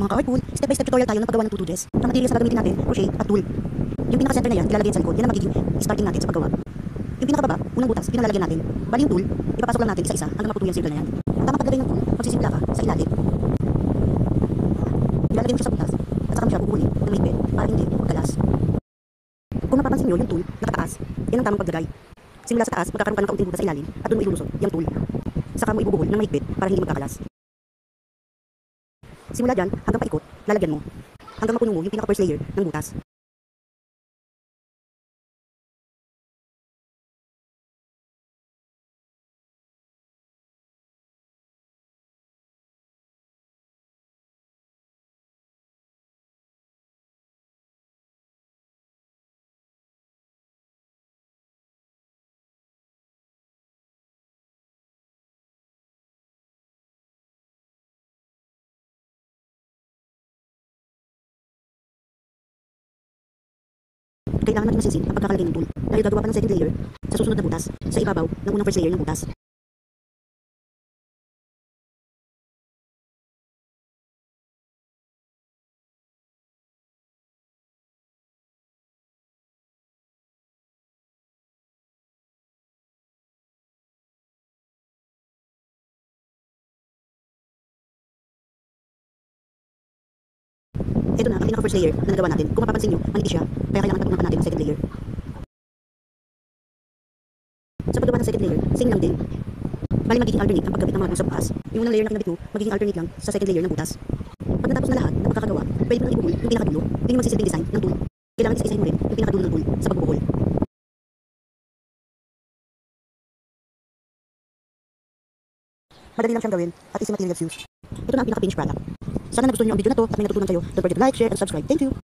Mga ka-artful, step-by-step tutorial tayo ng paggawa ng tutu dress. Ang materials na gagamitin natin, crochet at tulle. Yung pinaka-center na yan, ilalagay sa likod. Yan ang magiging starting natin sa paggawa. Yung pinakababa, unang butas, yun ang lalagyan natin. Bali yung tulle, ipapasok lang natin isa-isa hanggang maputuloy ang circle na yan. Tama paglagay ng tulle, magsisimpla ka sa ilalim. Ilalagay mo siya sa butas at saka mo siya bubunin ng mahigpit para hindi magkalas. Kung napapansin nyo, yung tulle, nakataas, yan ang tamang paglagay. Simula sa taas, magkakaroon ka ng kaunting butas sa ilalim at doon mo ilulusot yung tulle. Saka mo ibubuhol ng mahigpit para hindi magkakalas. Simula dyan, hanggang paikot, lalagyan mo. Hanggang mapuno mo yung pinaka-first layer ng butas. Kailangan natin masinsin ang pagkakalagay ng tulle dahil gagawa pa ng second layer sa susunod na butas sa ibabaw ng unang first layer ng butas. Ito na ang pinaka-first layer na nagawa natin. Kung mapapansin nyo, manipis siya, kaya kailangan patunan pa natin ang second layer. Sa paggawa ng second layer, same lang din. Bali magiging alternate ang pagkabit ng mga sa butas. Yung unang layer na kinabit mo, magiging alternate lang sa second layer ng butas. Pag natapos na lahat ng pagkakagawa, pwede mo nang ibuhol yung pinakadulo. Yun yung magsisilbing design ng tulle. Kailangan isa-isahin mo rin yung pinakadulo ng tulle sa pagbubuhol. Madali lang siyang gawin at easy materials use. Ito na ang pinaka-finished product. Sana nagustuhan niyo ang video na to at may natutunan kayo. Don't forget to like, share, and subscribe. Thank you!